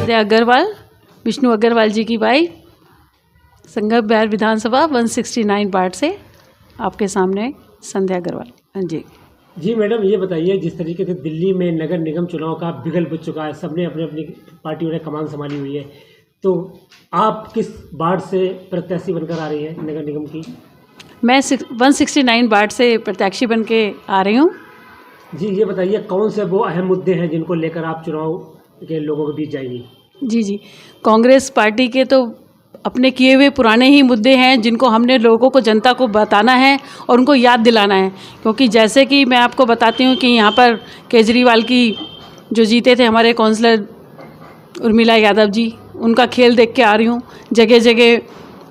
संध्या अग्रवाल, विष्णु अग्रवाल जी की वाइफ, संगम बिहार विधानसभा 169 वार्ड से आपके सामने संध्या अग्रवाल। हाँ जी। जी मैडम, ये बताइए, जिस तरीके से दिल्ली में नगर निगम चुनाव का बिगल बज चुका है, सबने अपनी अपनी पार्टियों ने कमान संभाली हुई है, तो आप किस वार्ड से प्रत्याशी बनकर आ रही है नगर निगम की? मैं 169 वार्ड से प्रत्याशी बन के आ रही हूँ। जी, ये बताइए कौन से वो अहम मुद्दे हैं जिनको लेकर आप चुनाव के लोगों के बीच जाएंगी? जी, कांग्रेस पार्टी के तो अपने किए हुए पुराने ही मुद्दे हैं जिनको हमने लोगों को, जनता को बताना है और उनको याद दिलाना है। क्योंकि जैसे कि मैं आपको बताती हूँ कि यहाँ पर केजरीवाल की जो जीते थे हमारे काउंसलर उर्मिला यादव जी, उनका खेल देख के आ रही हूँ। जगह जगह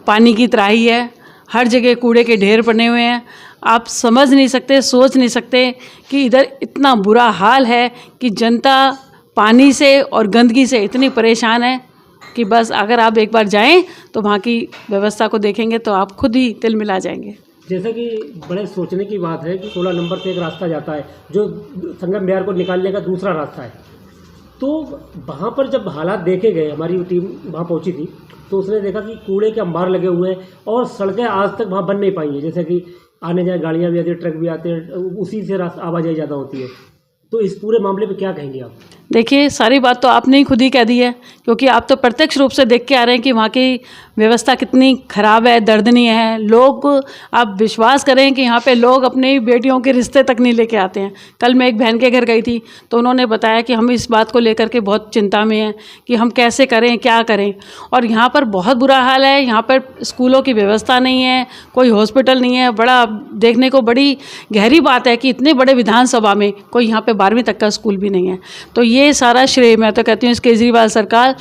पानी की त्राही है, हर जगह कूड़े के ढेर बने हुए हैं। आप समझ नहीं सकते, सोच नहीं सकते कि इधर इतना बुरा हाल है कि जनता पानी से और गंदगी से इतनी परेशान है कि बस अगर आप एक बार जाएं तो वहाँ की व्यवस्था को देखेंगे तो आप खुद ही तिल मिला जाएंगे। जैसा कि बड़े सोचने की बात है कि 16 नंबर से एक रास्ता जाता है जो संगम बिहार को निकालने का दूसरा रास्ता है, तो वहाँ पर जब हालात देखे गए, हमारी टीम वहाँ पहुँची थी, तो उसने देखा कि कूड़े के अंबार लगे हुए हैं और सड़कें आज तक वहाँ बन नहीं पाई हैं। जैसे कि आने जाने गाड़ियाँ भी आती हैं, ट्रक भी आते हैं, उसी से आवाजाही ज़्यादा होती है। तो इस पूरे मामले पे क्या कहेंगे आप? देखिए, सारी बात तो आपने ही खुद ही कह दी है, क्योंकि आप तो प्रत्यक्ष रूप से देख के आ रहे हैं कि वहाँ की व्यवस्था कितनी ख़राब है, दर्दनीय है। लोग, आप विश्वास करें कि यहाँ पे लोग अपनी बेटियों के रिश्ते तक नहीं लेके आते हैं। कल मैं एक बहन के घर गई थी तो उन्होंने बताया कि हम इस बात को लेकर के बहुत चिंता में हैं कि हम कैसे करें, क्या करें। और यहाँ पर बहुत बुरा हाल है। यहाँ पर स्कूलों की व्यवस्था नहीं है, कोई हॉस्पिटल नहीं है। बड़ा देखने को बड़ी गहरी बात है कि इतने बड़े विधानसभा में कोई यहाँ पे 12वीं तक का स्कूल भी नहीं है। तो ये सारा श्रेय मैं तो कहती हूँ इस केजरीवाल सरकार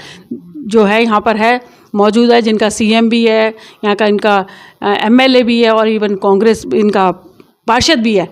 जो है यहाँ पर है, मौजूद है, जिनका सीएम भी है, यहाँ का इनका एमएलए भी है और इवन कांग्रेस इनका पार्षद भी है।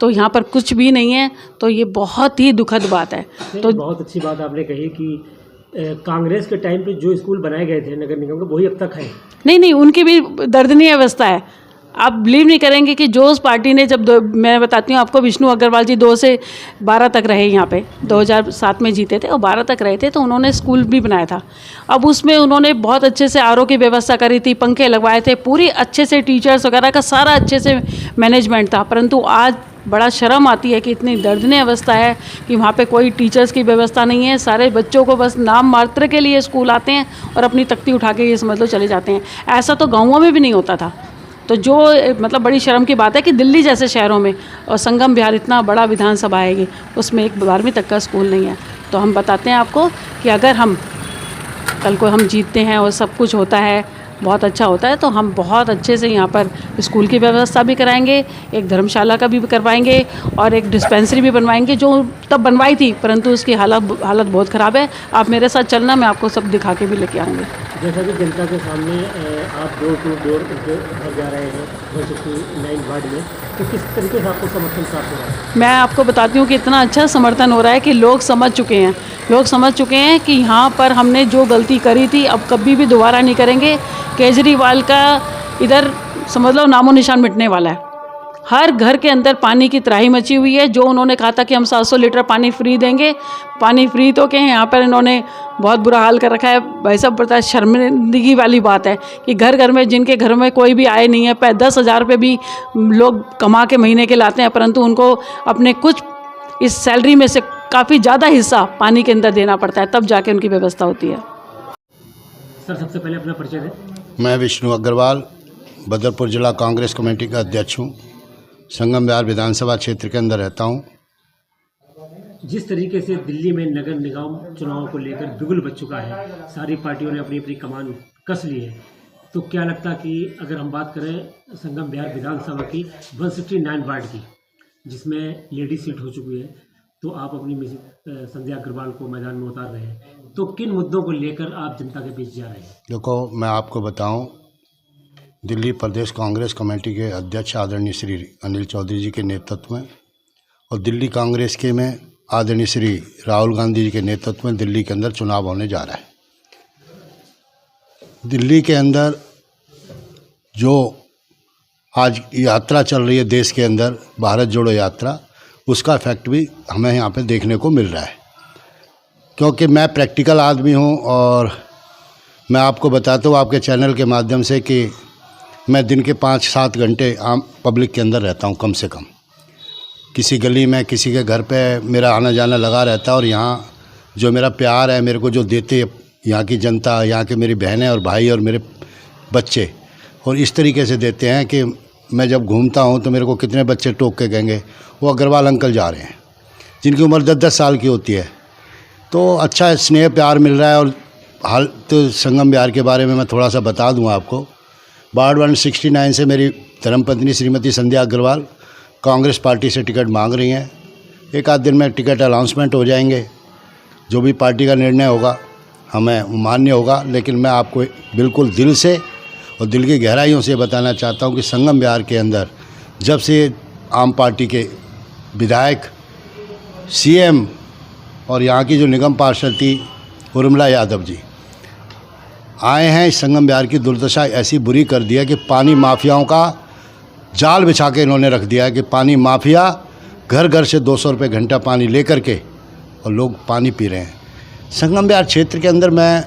तो यहाँ पर कुछ भी नहीं है, तो ये बहुत ही दुखद बात है। तो बहुत अच्छी बात आपने कही कि कांग्रेस के टाइम पे जो स्कूल बनाए गए थे नगर निगम के, वही अब तक है। नहीं, उनकी भी दर्दनीय अवस्था है। आप बिलीव नहीं करेंगे कि जो उस पार्टी ने जब मैं बताती हूँ आपको, विष्णु अग्रवाल जी 2 से 12 तक रहे यहाँ पे, 2007 में जीते थे और 12 तक रहे थे, तो उन्होंने स्कूल भी बनाया था। अब उसमें उन्होंने बहुत अच्छे से आरओ की व्यवस्था करी थी, पंखे लगवाए थे, पूरी अच्छे से टीचर्स वगैरह का सारा अच्छे से मैनेजमेंट था। परंतु आज बड़ा शर्म आती है कि इतनी दर्दनीय अवस्था है कि वहाँ पे कोई टीचर्स की व्यवस्था नहीं है। सारे बच्चों को बस नाम मात्र के लिए स्कूल आते हैं और अपनी तख्ती उठा के ये समझ लो चले जाते हैं। ऐसा तो गाँवों में भी नहीं होता था। तो जो मतलब बड़ी शर्म की बात है कि दिल्ली जैसे शहरों में और संगम बिहार इतना बड़ा विधानसभा है, उसमें एक 12वीं तक का स्कूल नहीं है। तो हम बताते हैं आपको कि अगर हम कल को हम जीतते हैं और सब कुछ होता है, बहुत अच्छा होता है, तो हम बहुत अच्छे से यहाँ पर स्कूल की व्यवस्था भी कराएंगे, एक धर्मशाला का भी करवाएंगे और एक डिस्पेंसरी भी बनवाएंगे जो तब बनवाई थी, परंतु उसकी हालत बहुत ख़राब है। आप मेरे साथ चलना, मैं आपको सब दिखा के भी लेके आऊँगी। जैसा कि जनता के सामने आप डोर टू डोर घर जा रहे हैं 169 वार्ड में, तो किस तरीके से आपको समर्थन प्राप्त हो रहा है? मैं आपको बताती हूँ कि इतना अच्छा समर्थन हो रहा है कि लोग समझ चुके हैं कि यहाँ पर हमने जो गलती करी थी अब कभी भी दोबारा नहीं करेंगे। केजरीवाल का इधर समझ लो नामो निशान मिटने वाला है। हर घर के अंदर पानी की त्राही मची हुई है। जो उन्होंने कहा था कि हम 700 लीटर पानी फ्री देंगे, पानी फ्री तो क्या है, यहाँ पर इन्होंने बहुत बुरा हाल कर रखा है। भाई साहब, पता है, शर्मिंदगी वाली बात है कि घर घर में, जिनके घर में कोई भी आय नहीं है, 10,000 रुपये भी लोग कमा के महीने के लाते हैं, परंतु उनको अपने कुछ इस सैलरी में से काफ़ी ज़्यादा हिस्सा पानी के अंदर देना पड़ता है, तब जाके उनकी व्यवस्था होती है। सर, सबसे पहले अपना परिचय दें। मैं विष्णु अग्रवाल, बदरपुर जिला कांग्रेस कमेटी का अध्यक्ष हूँ। संगम बिहार विधानसभा क्षेत्र के अंदर रहता हूँ। जिस तरीके से दिल्ली में नगर निगम चुनाव को लेकर बिगुल बज चुका है, सारी पार्टियों ने अपनी अपनी कमान कस ली है, तो क्या लगता कि अगर हम बात करें संगम बिहार विधानसभा की 169 वार्ड की, जिसमें लेडी सीट हो चुकी है, तो आप अपनी संध्या अग्रवाल को मैदान में उतार रहे हैं, तो किन मुद्दों को लेकर आप जनता के बीच जा रहे हैं? देखो, मैं आपको बताऊं, दिल्ली प्रदेश कांग्रेस कमेटी के अध्यक्ष आदरणीय श्री अनिल चौधरी जी के नेतृत्व में और दिल्ली कांग्रेस के में आदरणीय श्री राहुल गांधी जी के नेतृत्व में दिल्ली के अंदर चुनाव होने जा रहा है। दिल्ली के अंदर जो आज यात्रा चल रही है देश के अंदर, भारत जोड़ो यात्रा, उसका इफेक्ट भी हमें यहाँ पे देखने को मिल रहा है। क्योंकि मैं प्रैक्टिकल आदमी हूँ और मैं आपको बताता हूँ आपके चैनल के माध्यम से कि मैं दिन के 5-7 घंटे आम पब्लिक के अंदर रहता हूँ कम से कम। किसी गली में किसी के घर पे मेरा आना जाना लगा रहता है और यहाँ जो मेरा प्यार है मेरे को जो देते यहाँ की जनता, यहाँ के मेरी बहनें और भाई और मेरे बच्चे, और इस तरीके से देते हैं कि मैं जब घूमता हूँ तो मेरे को कितने बच्चे टोक के कहेंगे वो अग्रवाल अंकल जा रहे हैं, जिनकी उम्र 10-10 साल की होती है। तो अच्छा स्नेह प्यार मिल रहा है। और हाल तो संगम विहार के बारे में मैं थोड़ा सा बता दूँ आपको। वार्ड 169 से मेरी धर्मपत्नी श्रीमती संध्या अग्रवाल कांग्रेस पार्टी से टिकट मांग रही हैं। एक आध दिन में टिकट अनाउंसमेंट हो जाएंगे, जो भी पार्टी का निर्णय होगा हमें मान्य होगा। लेकिन मैं आपको बिल्कुल दिल से और दिल की गहराइयों से बताना चाहता हूं कि संगम विहार के अंदर जब से आम पार्टी के विधायक, सीएम और यहाँ की जो निगम पार्षद थी उर्मिला यादव जी आए हैं, इस संगम विहार की दुर्दशा ऐसी बुरी कर दिया कि पानी माफियाओं का जाल बिछा के इन्होंने रख दिया है कि पानी माफिया घर घर से 200 रुपये घंटा पानी लेकर के और लोग पानी पी रहे हैं। संगम विहार क्षेत्र के अंदर मैं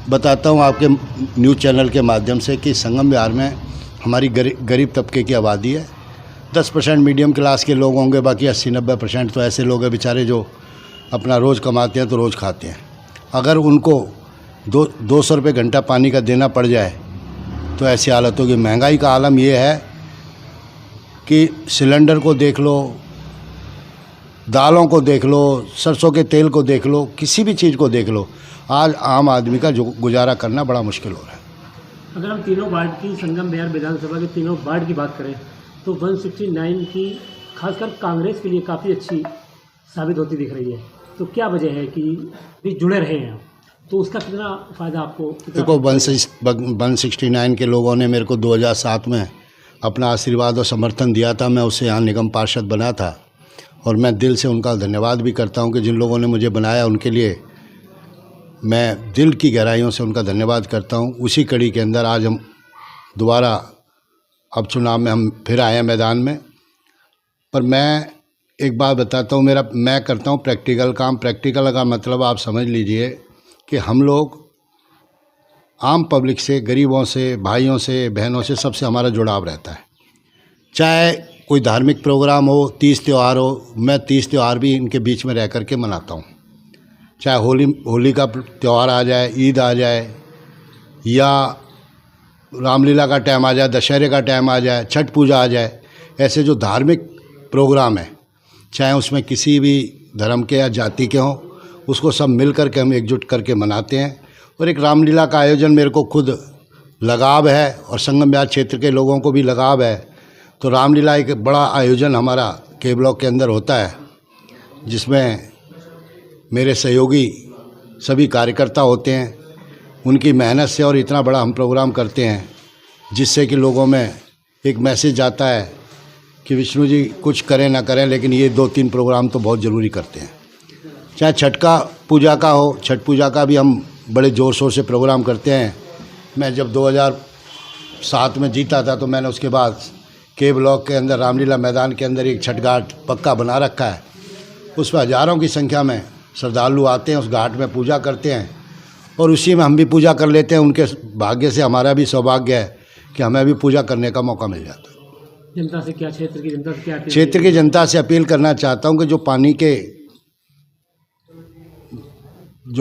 बताता हूँ आपके न्यूज़ चैनल के माध्यम से कि संगम विहार में हमारी गरीब तबके की आबादी है। 10% मीडियम क्लास के लोग होंगे, बाकी 80-90% तो ऐसे लोग हैं बेचारे जो अपना रोज़ कमाते हैं तो रोज़ खाते हैं। अगर उनको 200 रुपये घंटा पानी का देना पड़ जाए तो ऐसी हालत होगी। महंगाई का आलम ये है कि सिलेंडर को देख लो, दालों को देख लो, सरसों के तेल को देख लो, किसी भी चीज़ को देख लो, आज आम आदमी का जो गुजारा करना बड़ा मुश्किल हो रहा है। अगर हम तीनों वार्ड की, संगम विहार विधानसभा के तीनों वार्ड की बात करें तो 169 की खासकर कांग्रेस के लिए काफ़ी अच्छी साबित होती दिख रही है। तो क्या वजह है कि भी जुड़े रहे हैं, तो उसका कितना फ़ायदा आपको? देखो 169 के लोगों ने मेरे को 2007 में अपना आशीर्वाद और समर्थन दिया था। मैं उससे यहाँ निगम पार्षद बना था और मैं दिल से उनका धन्यवाद भी करता हूँ कि जिन लोगों ने मुझे बनाया उनके लिए मैं दिल की गहराइयों से उनका धन्यवाद करता हूँ। उसी कड़ी के अंदर आज हम दोबारा अब चुनाव में हम फिर आए हैं मैदान में। पर मैं एक बात बताता हूँ, मैं करता हूँ प्रैक्टिकल काम। प्रैक्टिकल का मतलब आप समझ लीजिए कि हम लोग आम पब्लिक से, गरीबों से, भाइयों से, बहनों से, सबसे हमारा जुड़ाव रहता है। चाहे कोई धार्मिक प्रोग्राम हो, 30 त्यौहार हो, मैं 30 त्यौहार भी इनके बीच में रह कर के मनाता हूँ। चाहे होली का त्यौहार आ जाए, ईद आ जाए, या रामलीला का टाइम आ जाए, दशहरे का टाइम आ जाए, छठ पूजा आ जाए, ऐसे जो धार्मिक प्रोग्राम है चाहे उसमें किसी भी धर्म के या जाति के हों, उसको सब मिल कर के हम एकजुट करके मनाते हैं। और एक रामलीला का आयोजन मेरे को खुद लगाव है और संगम विहार क्षेत्र के लोगों को भी लगाव है। तो रामलीला एक बड़ा आयोजन हमारा के ब्लॉक के अंदर होता है, जिसमें मेरे सहयोगी सभी कार्यकर्ता होते हैं। उनकी मेहनत से और इतना बड़ा हम प्रोग्राम करते हैं जिससे कि लोगों में एक मैसेज जाता है कि विष्णु जी कुछ करें ना करें, लेकिन ये 2-3 प्रोग्राम तो बहुत ज़रूरी करते हैं। चाहे छठ का पूजा का हो, छठ पूजा का भी हम बड़े ज़ोर शोर से प्रोग्राम करते हैं। मैं जब 2007 में जीता था तो मैंने उसके बाद के ब्लॉक के अंदर रामलीला मैदान के अंदर एक छठ घाट पक्का बना रखा है। उस पर हज़ारों की संख्या में श्रद्धालु आते हैं, उस घाट में पूजा करते हैं और उसी में हम भी पूजा कर लेते हैं। उनके भाग्य से हमारा भी सौभाग्य है कि हमें भी पूजा करने का मौका मिल जाता है। जनता से क्या, क्षेत्र की जनता से क्या? क्षेत्र की जनता से अपील करना चाहता हूं कि जो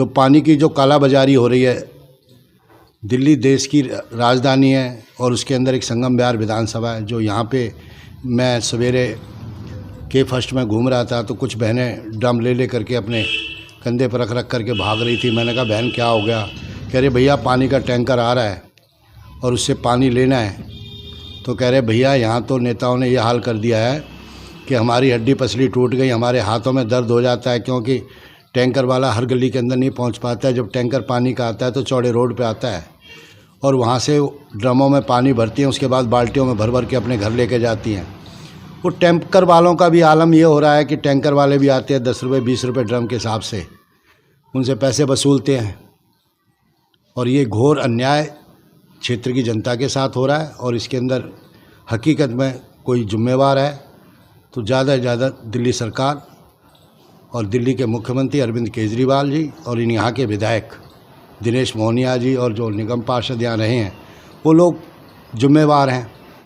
पानी की जो कालाबाजारी हो रही है, दिल्ली देश की राजधानी है और उसके अंदर एक संगम विहार विधानसभा है। जो यहाँ पे मैं सवेरे के फर्स्ट में घूम रहा था तो कुछ बहनें ड्रम ले करके अपने कंधे पर रख करके भाग रही थी। मैंने कहा बहन क्या हो गया? कह रहे भैया पानी का टैंकर आ रहा है और उससे पानी लेना है। तो कह रहे भैया यहाँ तो नेताओं ने ये हाल कर दिया है कि हमारी हड्डी पसली टूट गई, हमारे हाथों में दर्द हो जाता है, क्योंकि टैंकर वाला हर गली के अंदर नहीं पहुँच पाता है। जब टैंकर पानी का आता है तो चौड़े रोड पे आता है और वहाँ से ड्रमों में पानी भरती हैं, उसके बाद बाल्टियों में भर भर के अपने घर लेके जाती हैं। वो टैंकर वालों का भी आलम ये हो रहा है कि टैंकर वाले भी आते हैं 10 रुपये 20 रुपये ड्रम के हिसाब से, उनसे पैसे वसूलते हैं। और ये घोर अन्याय क्षेत्र की जनता के साथ हो रहा है और इसके अंदर हकीकत में कोई जिम्मेवार है तो ज़्यादा से ज़्यादा दिल्ली सरकार और दिल्ली के मुख्यमंत्री अरविंद केजरीवाल जी और इन यहाँ के विधायक दिनेश मोहनिया जी और जो निगम पार्षद यहाँ रहे हैं वो लोग जिम्मेवार हैं।